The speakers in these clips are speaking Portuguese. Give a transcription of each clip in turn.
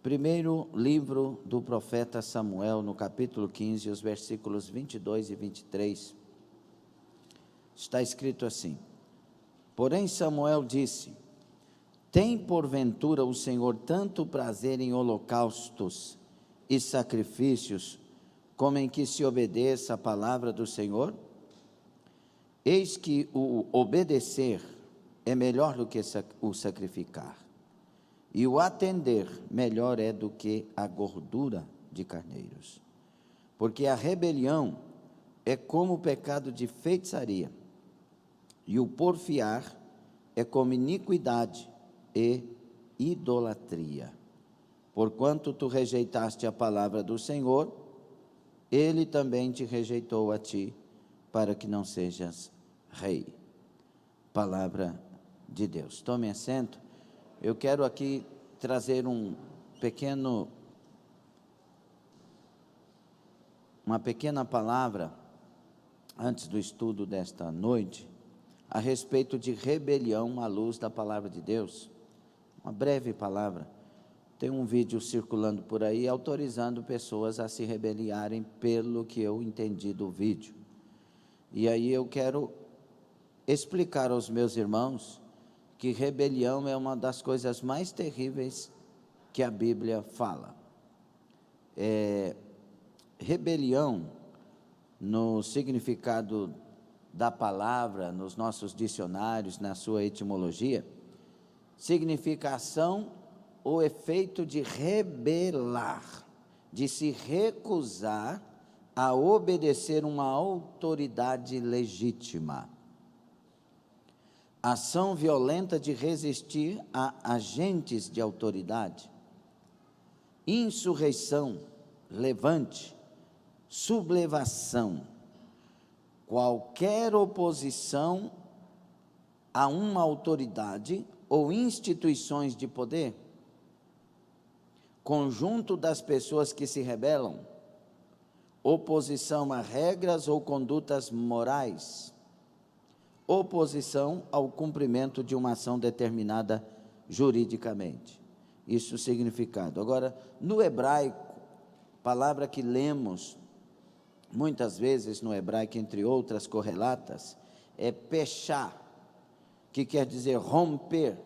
Primeiro livro do profeta Samuel, no capítulo 15, os versículos 22 e 23, está escrito assim: Porém Samuel disse: Tem porventura o Senhor tanto prazer em holocaustos e sacrifícios, como em que se obedeça a palavra do Senhor? Eis que o obedecer é melhor do que o sacrificar, e o atender melhor é do que a gordura de carneiros. Porque a rebelião é como o pecado de feitiçaria, e o porfiar é como iniquidade e idolatria. Porquanto tu rejeitaste a palavra do Senhor, Ele também te rejeitou a ti, para que não sejas rei. Palavra de Deus. Tome assento. Eu quero aqui trazer uma pequena palavra, antes do estudo desta noite, a respeito de rebelião à luz da palavra de Deus. Uma breve palavra. Tem um vídeo circulando por aí, autorizando pessoas a se rebeliarem, pelo que eu entendi do vídeo. E aí eu quero explicar aos meus irmãos que rebelião é uma das coisas mais terríveis que a Bíblia fala. Rebelião, no significado da palavra, nos nossos dicionários, na sua etimologia, significa ação ou efeito de rebelar, de se recusar a obedecer uma autoridade legítima. Ação violenta de resistir a agentes de autoridade. Insurreição, levante, sublevação. Qualquer oposição a uma autoridade ou instituições de poder. Conjunto das pessoas que se rebelam. Oposição a regras ou condutas morais. Oposição ao cumprimento de uma ação determinada juridicamente. Isso o significado. Agora, no hebraico, palavra que lemos muitas vezes no hebraico, entre outras correlatas, é pechá, que quer dizer romper,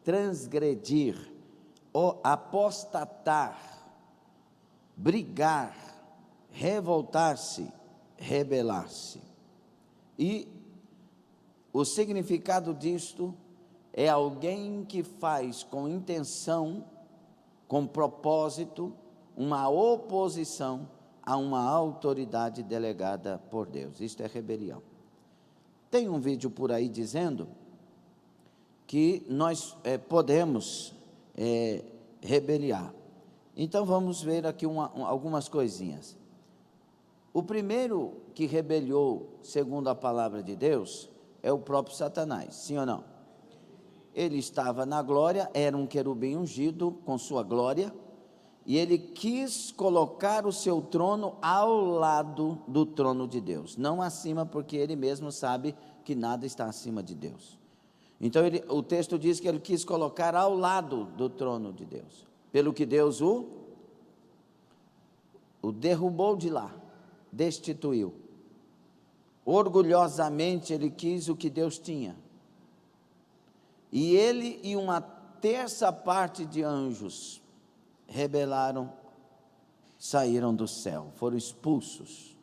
transgredir, apostatar, brigar, revoltar-se, rebelar-se. E o significado disto é alguém que faz com intenção, com propósito, uma oposição a uma autoridade delegada por Deus. Isto é rebelião. Tem um vídeo por aí dizendo que nós podemos rebeliar. Então vamos ver aqui algumas coisinhas. O primeiro que rebeliou, segundo a palavra de Deus, é o próprio Satanás, sim ou não? Ele estava na glória, era um querubim ungido com sua glória, e ele quis colocar o seu trono ao lado do trono de Deus, não acima, porque ele mesmo sabe que nada está acima de Deus. Então o texto diz que ele quis colocar ao lado do trono de Deus, pelo que Deus o derrubou de lá, destituiu. Orgulhosamente ele quis o que Deus tinha, e ele e uma terça parte de anjos rebelaram, saíram do céu, foram expulsos.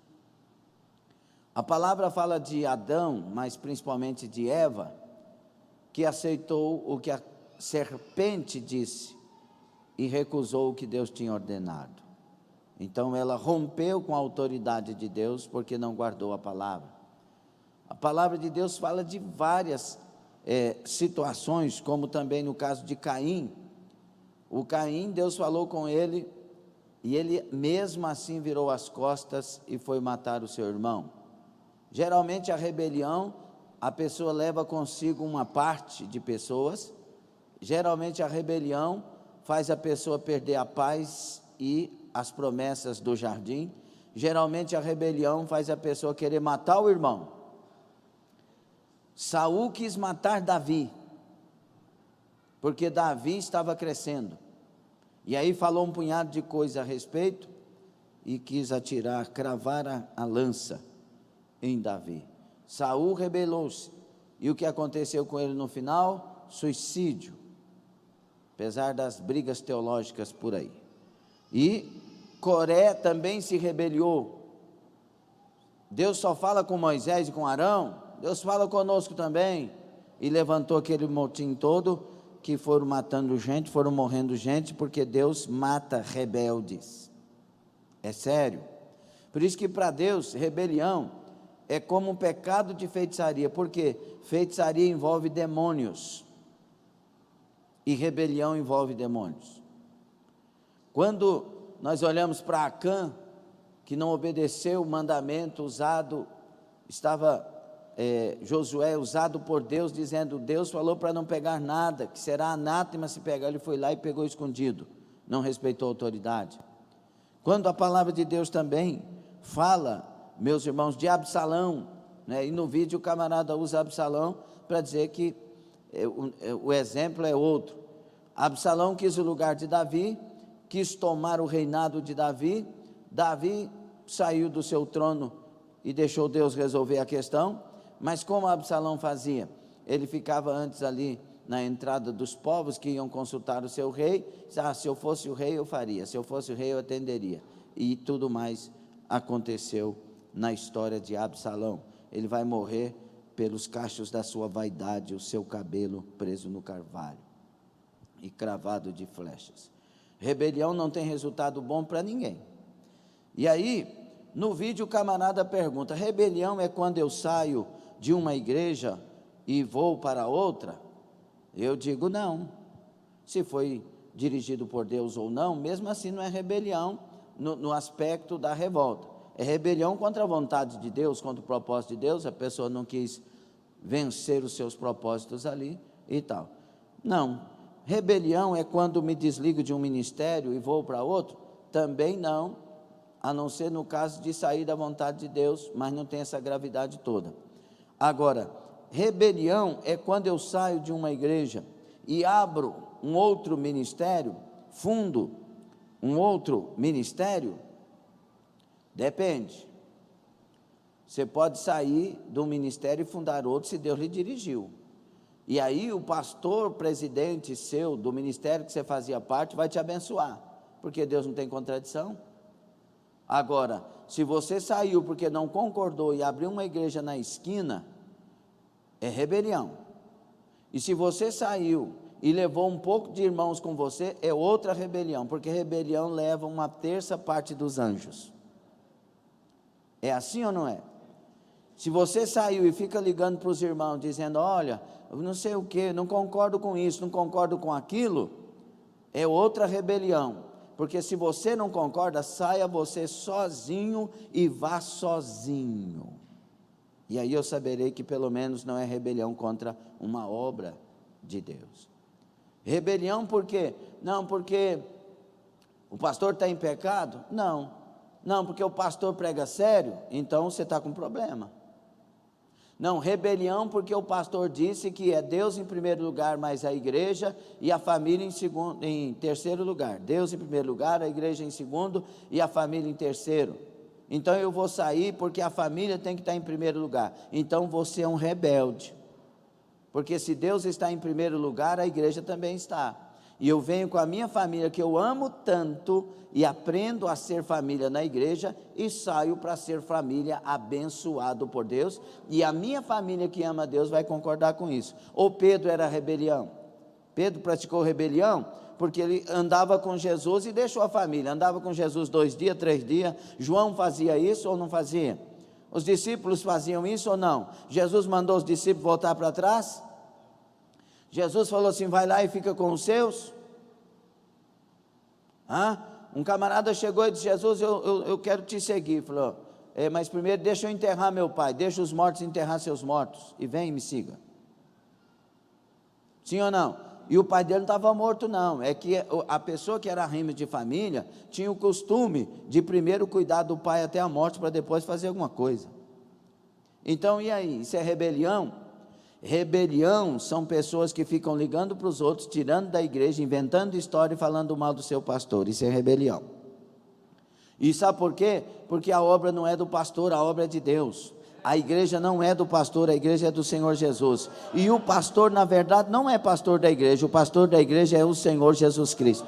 A palavra fala de Adão, mas principalmente de Eva, que aceitou o que a serpente disse e recusou o que Deus tinha ordenado. Então ela rompeu com a autoridade de Deus porque não guardou a palavra. A palavra de Deus fala de várias situações, como também no caso de Caim. O Caim, Deus falou com ele, e ele mesmo assim virou as costas e foi matar o seu irmão. Geralmente a rebelião, a pessoa leva consigo uma parte de pessoas. Geralmente a rebelião faz a pessoa perder a paz e as promessas do jardim. Geralmente a rebelião faz a pessoa querer matar o irmão. Saul quis matar Davi, porque Davi estava crescendo. E aí falou um punhado de coisa a respeito e quis atirar, cravar a lança em Davi. Saul rebelou-se. E o que aconteceu com ele no final? Suicídio. Apesar das brigas teológicas por aí. E Coré também se rebeliou. Deus só fala com Moisés e com Arão, Deus fala conosco também. E levantou aquele motim todo, que foram matando gente, foram morrendo gente, porque Deus mata rebeldes. É sério. Por isso que para Deus, rebelião é como um pecado de feitiçaria, porque feitiçaria envolve demônios, e rebelião envolve demônios. Quando nós olhamos para Acã, que não obedeceu o mandamento usado, Josué usado por Deus, dizendo, Deus falou para não pegar nada, que será anátema se pegar. Ele foi lá e pegou escondido, não respeitou a autoridade. Quando a palavra de Deus também fala, meus irmãos, de Absalão, né? E no vídeo o camarada usa Absalão para dizer que o exemplo é outro. Absalão quis o lugar de Davi, quis tomar o reinado de Davi. Davi saiu do seu trono e deixou Deus resolver a questão. Mas como Absalão fazia? Ele ficava antes ali na entrada dos povos que iam consultar o seu rei. Se eu fosse o rei eu faria, se eu fosse o rei eu atenderia. E tudo mais aconteceu na história de Absalão. Ele vai morrer pelos cachos da sua vaidade, o seu cabelo preso no carvalho e cravado de flechas. Rebelião não tem resultado bom para ninguém. E aí, no vídeo o camarada pergunta, rebelião é quando eu saio de uma igreja e vou para outra? Eu digo não. Se foi dirigido por Deus ou não, mesmo assim não é rebelião no aspecto da revolta. É rebelião contra a vontade de Deus, contra o propósito de Deus, a pessoa não quis vencer os seus propósitos ali e tal. Não, rebelião é quando me desligo de um ministério e vou para outro? Também não, a não ser no caso de sair da vontade de Deus, mas não tem essa gravidade toda. Agora, rebelião é quando eu saio de uma igreja e abro um outro ministério, fundo um outro ministério. Depende. Você pode sair do ministério e fundar outro se Deus lhe dirigiu. E aí o pastor, presidente seu, do ministério que você fazia parte, vai te abençoar, porque Deus não tem contradição. Agora, se você saiu porque não concordou e abriu uma igreja na esquina, é rebelião. E se você saiu e levou um pouco de irmãos com você, é outra rebelião, porque rebelião leva uma terça parte dos anjos. É assim ou não é? Se você saiu e fica ligando para os irmãos, dizendo, olha, não sei o que, não concordo com isso, não concordo com aquilo, é outra rebelião. Porque se você não concorda, saia você sozinho e vá sozinho. E aí eu saberei que pelo menos não é rebelião contra uma obra de Deus. Rebelião por quê? Não, porque o pastor está em pecado? Não, porque o pastor prega sério, então você está com problema. Não, rebelião porque o pastor disse que é Deus em primeiro lugar, mas a igreja e a família em terceiro lugar. Deus em primeiro lugar, a igreja em segundo e a família em terceiro. Então eu vou sair porque a família tem que estar em primeiro lugar. Então você é um rebelde. Porque se Deus está em primeiro lugar, a igreja também está. E eu venho com a minha família que eu amo tanto e aprendo a ser família na igreja e saio para ser família abençoado por Deus, e a minha família que ama Deus vai concordar com isso. Ou Pedro era rebelião? Pedro praticou rebelião porque ele andava com Jesus e deixou a família, andava com Jesus 2 dias, 3 dias. João fazia isso ou não fazia? Os discípulos faziam isso ou não? Jesus mandou os discípulos voltar para trás? Jesus falou assim, vai lá e fica com os seus? Um camarada chegou e disse, Jesus, eu quero te seguir. Falou, mas primeiro deixa eu enterrar meu pai, deixa os mortos enterrar seus mortos, e vem e me siga. Sim ou não? E o pai dele não estava morto não, é que a pessoa que era rima de família, tinha o costume de primeiro cuidar do pai até a morte, para depois fazer alguma coisa. Então e aí, isso é rebelião? Rebelião são pessoas que ficam ligando para os outros, tirando da igreja, inventando história e falando mal do seu pastor. Isso é rebelião. E sabe por quê? Porque a obra não é do pastor, a obra é de Deus. A igreja não é do pastor, a igreja é do Senhor Jesus. E o pastor, na verdade, não é pastor da igreja, o pastor da igreja é o Senhor Jesus Cristo.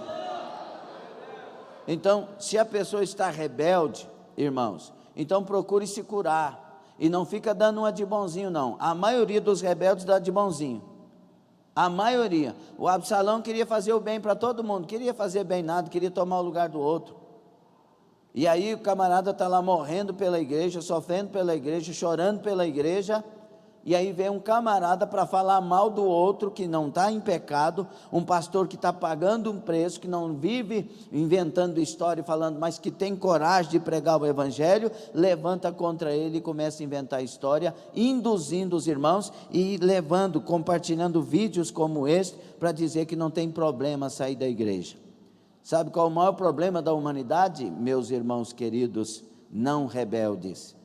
Então, se a pessoa está rebelde, irmãos, então procure se curar. E não fica dando uma de bonzinho, não. A maioria dos rebeldes dá de bonzinho. A maioria. O Absalão queria fazer o bem para todo mundo, queria fazer bem nada, queria tomar o lugar do outro. E aí o camarada está lá morrendo pela igreja, sofrendo pela igreja, chorando pela igreja, e aí vem um camarada para falar mal do outro que não está em pecado, um pastor que está pagando um preço, que não vive inventando história e falando, mas que tem coragem de pregar o evangelho, levanta contra ele e começa a inventar história, induzindo os irmãos e levando, compartilhando vídeos como este, para dizer que não tem problema sair da igreja. Sabe qual é o maior problema da humanidade, meus irmãos queridos, não rebeldes?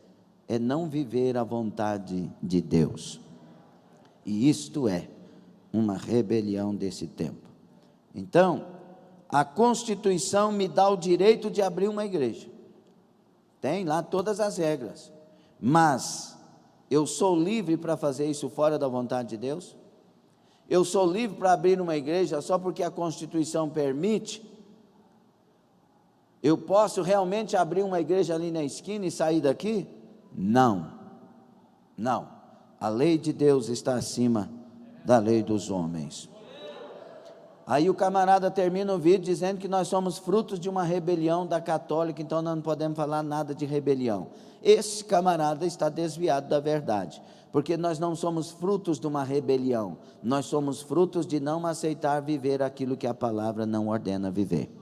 É não viver a vontade de Deus. E isto é uma rebelião desse tempo. Então, a Constituição me dá o direito de abrir uma igreja. Tem lá todas as regras. Mas eu sou livre para fazer isso fora da vontade de Deus? Eu sou livre para abrir uma igreja só porque a Constituição permite? Eu posso realmente abrir uma igreja ali na esquina e sair daqui? Não, não, a lei de Deus está acima da lei dos homens. Aí o camarada termina o vídeo dizendo que nós somos frutos de uma rebelião da católica, então nós não podemos falar nada de rebelião. Esse camarada está desviado da verdade, porque nós não somos frutos de uma rebelião, nós somos frutos de não aceitar viver aquilo que a palavra não ordena viver.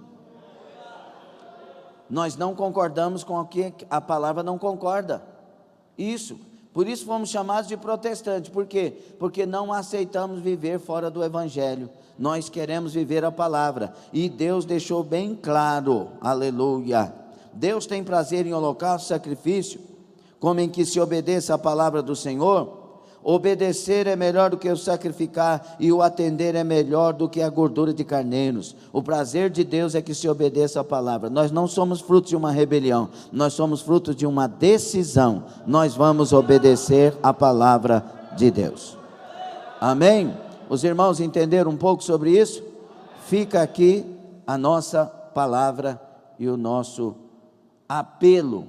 Nós não concordamos com o que a palavra não concorda. Isso, por isso fomos chamados de protestantes. Por quê? Porque não aceitamos viver fora do evangelho. Nós queremos viver a palavra. E Deus deixou bem claro, aleluia. Deus tem prazer em holocausto e sacrifício, como em que se obedeça a palavra do Senhor. Obedecer é melhor do que o sacrificar, e o atender é melhor do que a gordura de carneiros. O prazer de Deus é que se obedeça a palavra. Nós não somos frutos de uma rebelião, nós somos frutos de uma decisão. Nós vamos obedecer a palavra de Deus. Amém? Os irmãos entenderam um pouco sobre isso? Fica aqui a nossa palavra e o nosso apelo,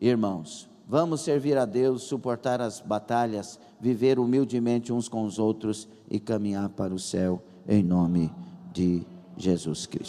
irmãos. Vamos servir a Deus, suportar as batalhas, viver humildemente uns com os outros e caminhar para o céu, em nome de Jesus Cristo.